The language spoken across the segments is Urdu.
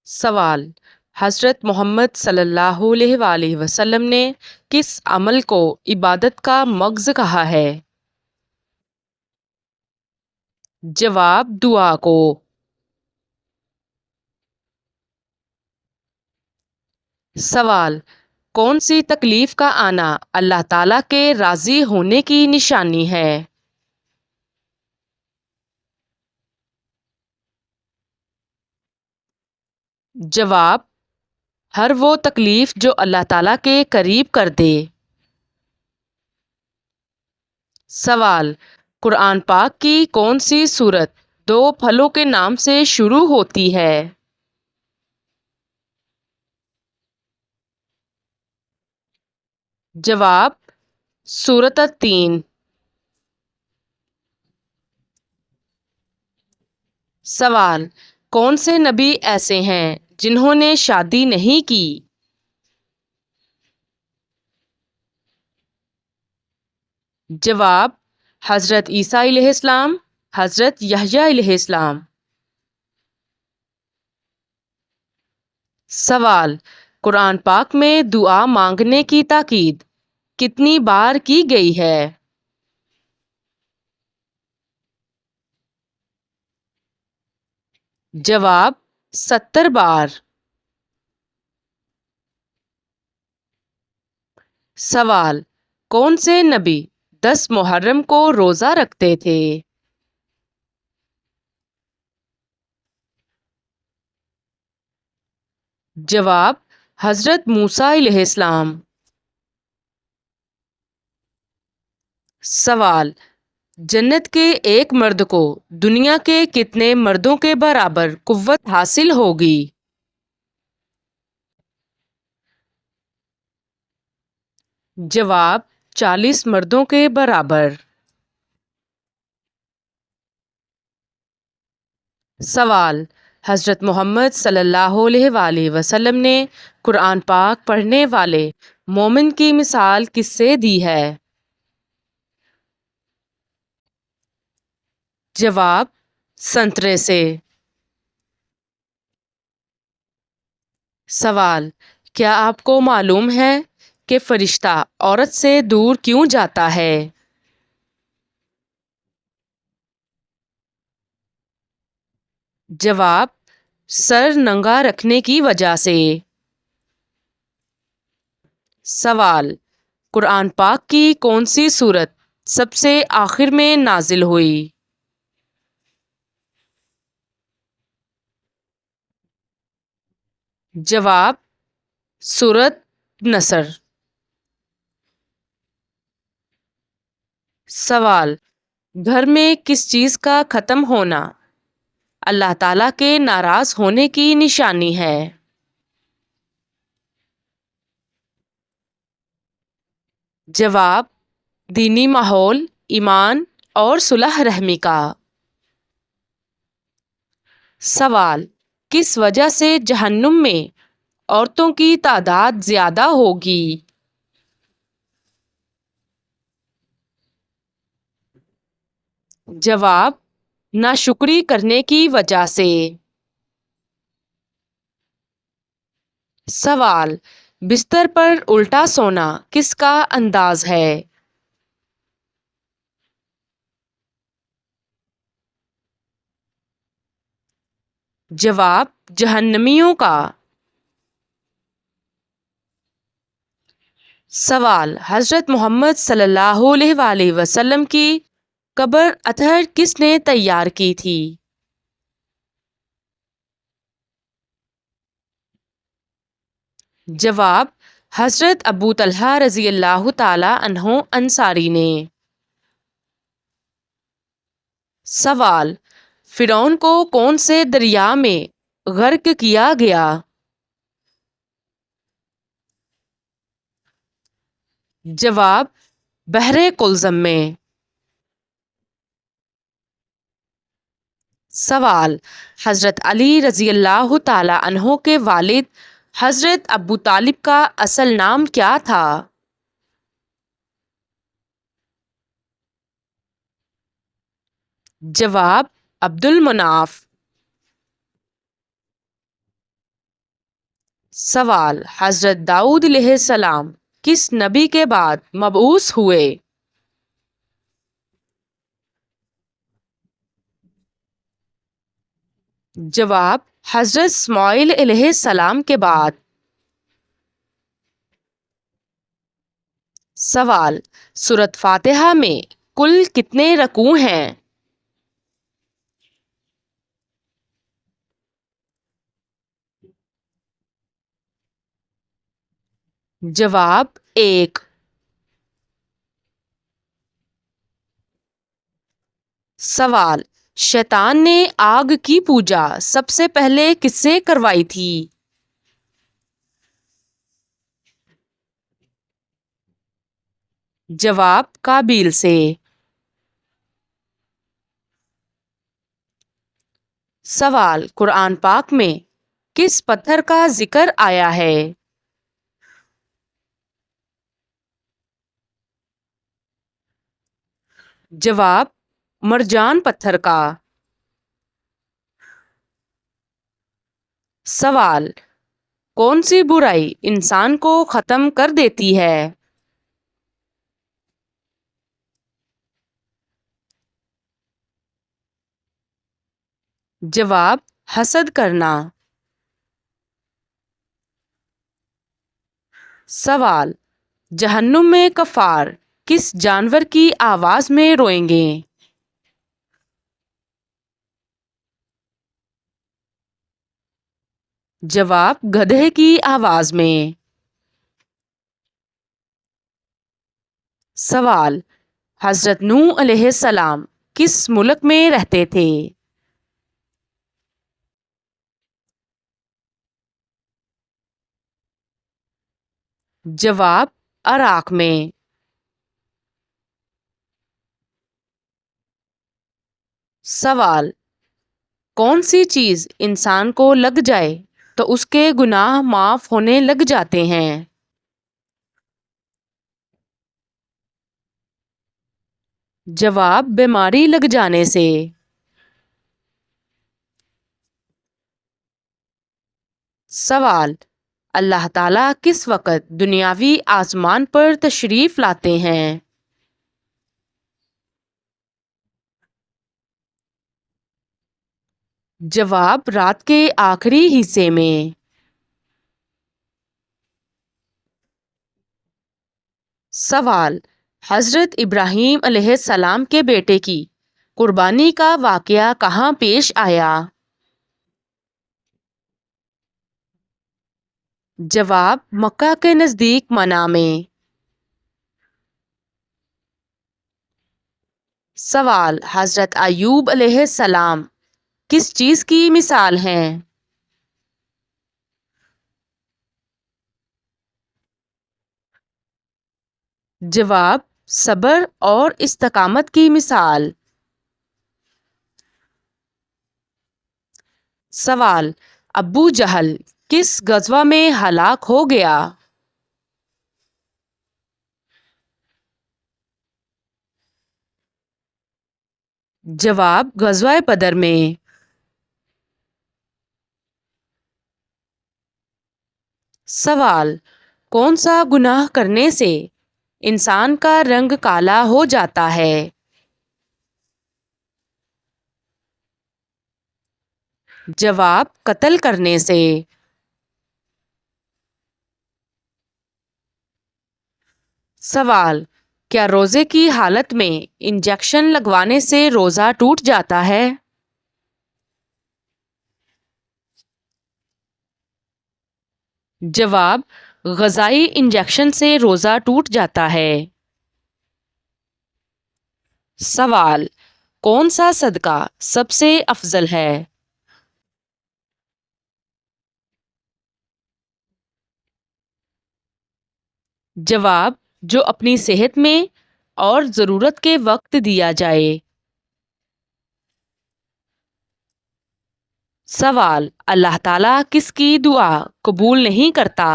سوال: حضرت محمد صلی اللہ علیہ وآلہ وسلم نے کس عمل کو عبادت کا مغز کہا ہے؟ جواب: دعا کو۔ سوال: کون سی تکلیف کا آنا اللہ تعالیٰ کے راضی ہونے کی نشانی ہے؟ جواب: ہر وہ تکلیف جو اللہ تعالیٰ کے قریب کر دے۔ سوال: قرآن پاک کی کون سی سورت دو پھلوں کے نام سے شروع ہوتی ہے؟ جواب: سورۃ التین۔ سوال: کون سے نبی ایسے ہیں جنہوں نے شادی نہیں کی؟ جواب: حضرت عیسیٰ علیہ السلام، حضرت یحییٰ علیہ السلام۔ سوال: قرآن پاک میں دعا مانگنے کی تاکید کتنی بار کی گئی ہے؟ جواب: 70 بار۔ سوال: کون سے نبی 10 محرم کو روزہ رکھتے تھے؟ جواب: حضرت موسیٰ علیہ السلام۔ سوال: جنت کے ایک مرد کو دنیا کے کتنے مردوں کے برابر قوت حاصل ہوگی؟ جواب: 40 مردوں کے برابر۔ سوال: حضرت محمد صلی اللہ علیہ وآلہ وسلم نے قرآن پاک پڑھنے والے مومن کی مثال کس سے دی ہے؟ جواب: سنترے سے۔ سوال: کیا آپ کو معلوم ہے کہ فرشتہ عورت سے دور کیوں جاتا ہے؟ جواب: سر ننگا رکھنے کی وجہ سے۔ سوال: قرآن پاک کی کون سی سورت سب سے آخر میں نازل ہوئی؟ جواب: سورۃ نصر۔ سوال: گھر میں کس چیز کا ختم ہونا اللہ تعالیٰ کے ناراض ہونے کی نشانی ہے؟ جواب: دینی ماحول، ایمان اور صلح رحمی کا۔ سوال: کس وجہ سے جہنم میں عورتوں کی تعداد زیادہ ہوگی؟ جواب: ناشکری کرنے کی وجہ سے۔ سوال: بستر پر الٹا سونا کس کا انداز ہے؟ جواب: جہنمیوں کا۔ سوال: حضرت محمد صلی اللہ علیہ وآلہ وسلم کی قبر اطہر کس نے تیار کی تھی؟ جواب: حضرت ابو طلحہ رضی اللہ تعالی عنہ انصاری نے۔ سوال: فرعون کو کون سے دریا میں غرق کیا گیا؟ جواب: بحر قلزم میں۔ سوال: حضرت علی رضی اللہ تعالی عنہ کے والد حضرت ابو طالب کا اصل نام کیا تھا؟ جواب: عبد المناف۔ سوال: حضرت داؤد علیہ السلام کس نبی کے بعد مبعوث ہوئے؟ جواب: حضرت اسماعیل علیہ السلام کے بعد۔ سوال: سورۃ فاتحہ میں کل کتنے رکوع ہیں؟ جواب: 1۔ سوال: شیطان نے آگ کی پوجا سب سے پہلے کس سے کروائی تھی؟ جواب: قابیل سے۔ سوال: قرآن پاک میں کس پتھر کا ذکر آیا ہے؟ جواب: مرجان پتھر کا۔ سوال: کون سی برائی انسان کو ختم کر دیتی ہے؟ جواب: حسد کرنا۔ سوال: جہنم میں کفار کس جانور کی آواز میں روئیں گے؟ جواب: گدھے کی آواز میں۔ سوال: حضرت نوح علیہ السلام کس ملک میں رہتے تھے؟ جواب: عراق میں۔ سوال: کون سی چیز انسان کو لگ جائے تو اس کے گناہ معاف ہونے لگ جاتے ہیں؟ جواب: بیماری لگ جانے سے۔ سوال: اللہ تعالیٰ کس وقت دنیاوی آسمان پر تشریف لاتے ہیں؟ جواب: رات کے آخری حصے میں۔ سوال: حضرت ابراہیم علیہ السلام کے بیٹے کی قربانی کا واقعہ کہاں پیش آیا؟ جواب: مکہ کے نزدیک منی میں۔ سوال: حضرت ایوب علیہ السلام کس چیز کی مثال ہیں؟ جواب: صبر اور استقامت کی مثال۔ سوال: ابو جہل کس غزوہ میں ہلاک ہو گیا؟ جواب: غزوہ بدر میں۔ سوال: کون سا گناہ کرنے سے انسان کا رنگ کالا ہو جاتا ہے؟ جواب: قتل کرنے سے۔ سوال: کیا روزے کی حالت میں انجیکشن لگوانے سے روزہ ٹوٹ جاتا ہے؟ جواب: غذائی انجیکشن سے روزہ ٹوٹ جاتا ہے۔ سوال: کون سا صدقہ سب سے افضل ہے؟ جواب: جو اپنی صحت میں اور ضرورت کے وقت دیا جائے۔ سوال: اللہ تعالیٰ کس کی دعا قبول نہیں کرتا؟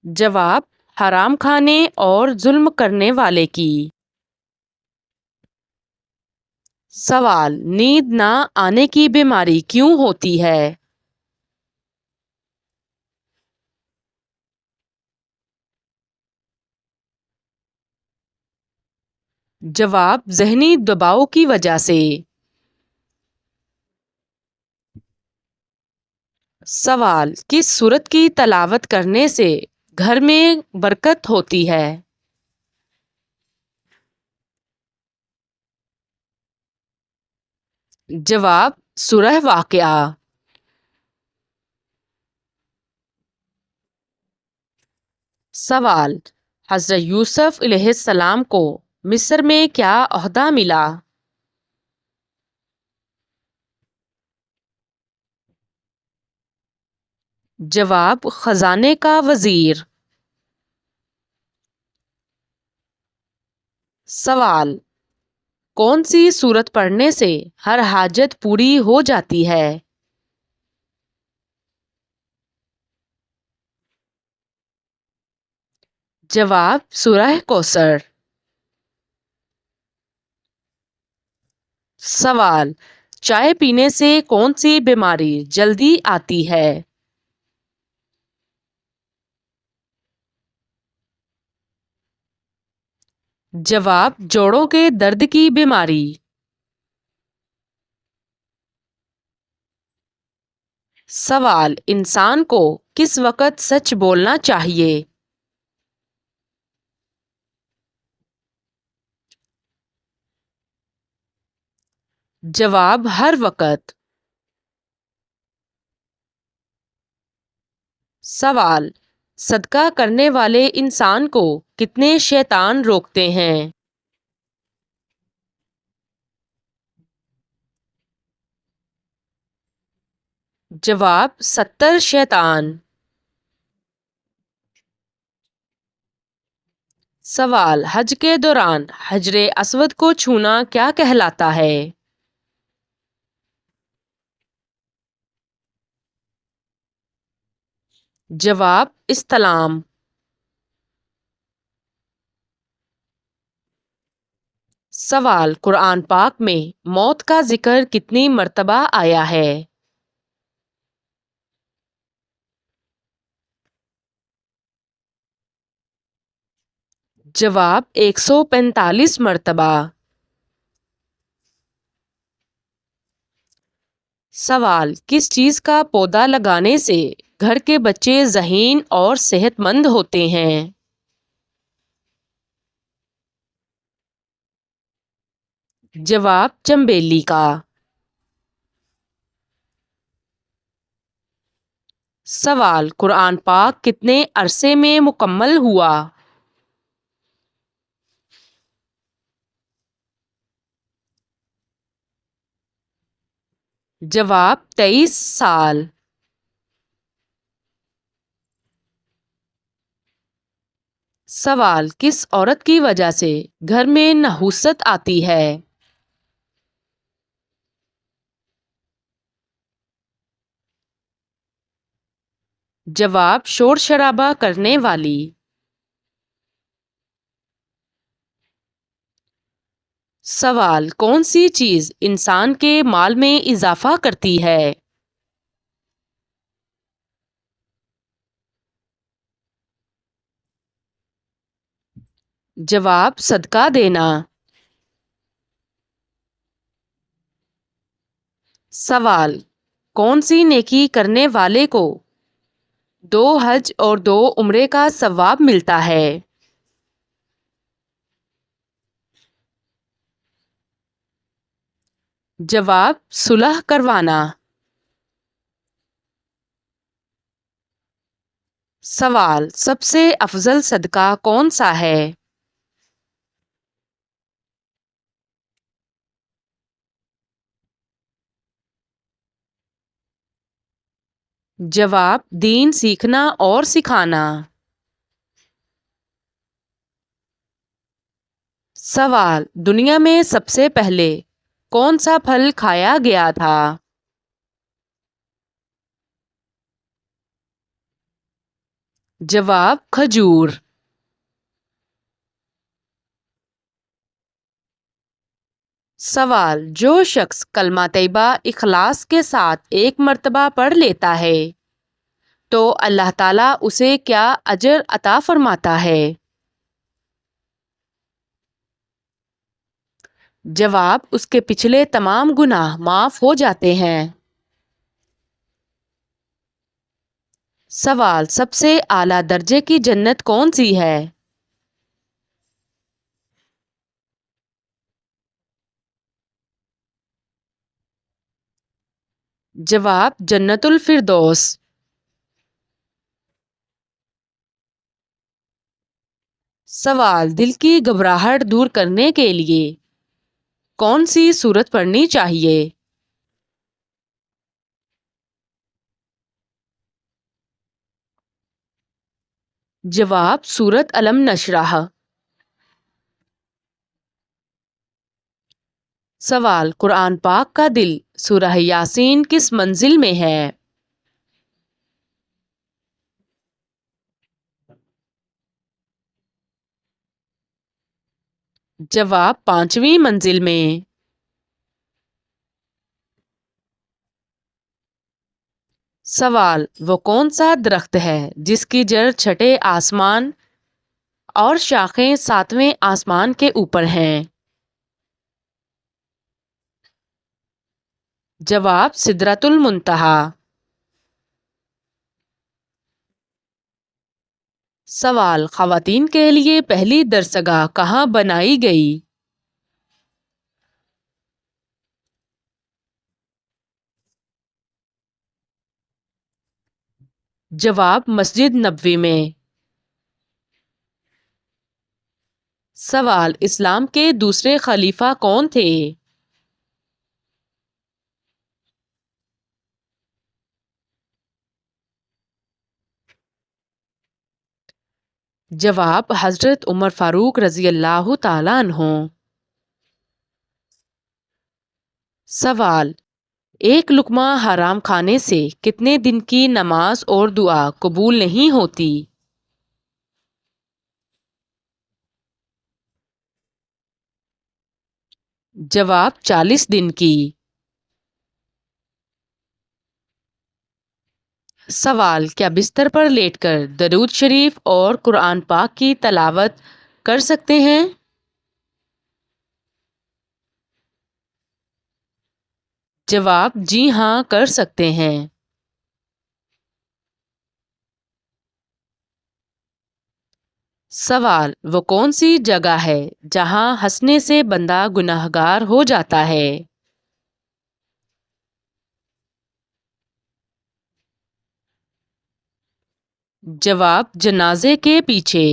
جواب: حرام کھانے اور ظلم کرنے والے کی۔ سوال: نیند نہ آنے کی بیماری کیوں ہوتی ہے؟ جواب: ذہنی دباؤ کی وجہ سے۔ سوال: کس سورت کی تلاوت کرنے سے گھر میں برکت ہوتی ہے؟ جواب: سورہ واقعہ۔ سوال: حضرت یوسف علیہ السلام کو مصر میں کیا عہدہ ملا؟ جواب: خزانے کا وزیر۔ سوال: کون سی سورت پڑھنے سے ہر حاجت پوری ہو جاتی ہے؟ جواب: سورہ کوثر۔ سوال: چائے پینے سے کون سی بیماری جلدی آتی ہے؟ جواب: جوڑوں کے درد کی بیماری۔ سوال: انسان کو کس وقت سچ بولنا چاہیے؟ جواب: ہر وقت۔ سوال: صدقہ کرنے والے انسان کو کتنے شیطان روکتے ہیں؟ جواب: 70 شیطان۔ سوال: حج کے دوران حجر اسود کو چھونا کیا کہلاتا ہے؟ جواب: استلام۔ سوال: قرآن پاک میں موت کا ذکر کتنی مرتبہ آیا ہے؟ جواب: 145 مرتبہ۔ سوال: کس چیز کا پودا لگانے سے گھر کے بچے ذہین اور صحت مند ہوتے ہیں؟ جواب: چنبیلی کا۔ سوال: قرآن پاک کتنے عرصے میں مکمل ہوا؟ جواب: 23 سال۔ سوال: کس عورت کی وجہ سے گھر میں نحوست آتی ہے؟ جواب: شور شرابہ کرنے والی۔ سوال: کون سی چیز انسان کے مال میں اضافہ کرتی ہے؟ جواب: صدقہ دینا۔ سوال: کون سی نیکی کرنے والے کو 2 حج اور 2 عمرے کا ثواب ملتا ہے؟ جواب: صلح کروانا۔ سوال: سب سے افضل صدقہ کون سا ہے؟ جواب: دین سیکھنا اور سکھانا۔ سوال: دنیا میں سب سے پہلے کون سا پھل کھایا گیا تھا؟ جواب: کھجور۔ سوال: جو شخص کلمہ طیبہ اخلاص کے ساتھ ایک مرتبہ پڑھ لیتا ہے تو اللہ تعالیٰ اسے کیا اجر عطا فرماتا ہے؟ جواب: اس کے پچھلے تمام گناہ معاف ہو جاتے ہیں۔ سوال: سب سے اعلیٰ درجے کی جنت کون سی ہے؟ جواب: جنت الفردوس۔ سوال: دل کی گھبراہٹ دور کرنے کے لیے کون سی سورت پڑھنی چاہیے؟ جواب: سورت الم نشرح۔ سوال: قرآن پاک کا دل سورہ یاسین کس منزل میں ہے؟ جواب: 5ویں منزل میں۔ سوال: وہ کون سا درخت ہے جس کی جڑ چھٹے آسمان اور شاخیں 7ویں آسمان کے اوپر ہیں؟ جواب: سدرۃ المنتہا۔ سوال: خواتین کے لیے پہلی درسگاہ کہاں بنائی گئی؟ جواب: مسجد نبوی میں۔ سوال: اسلام کے دوسرے خلیفہ کون تھے؟ جواب: حضرت عمر فاروق رضی اللہ تعالیٰ عنہ۔ سوال: ایک لقمہ حرام کھانے سے کتنے دن کی نماز اور دعا قبول نہیں ہوتی؟ جواب: 40 دن کی۔ سوال: کیا بستر پر لیٹ کر درود شریف اور قرآن پاک کی تلاوت کر سکتے ہیں؟ جواب: جی ہاں، کر سکتے ہیں۔ سوال: وہ کون سی جگہ ہے جہاں ہنسنے سے بندہ گناہگار ہو جاتا ہے؟ جواب: جنازے کے پیچھے۔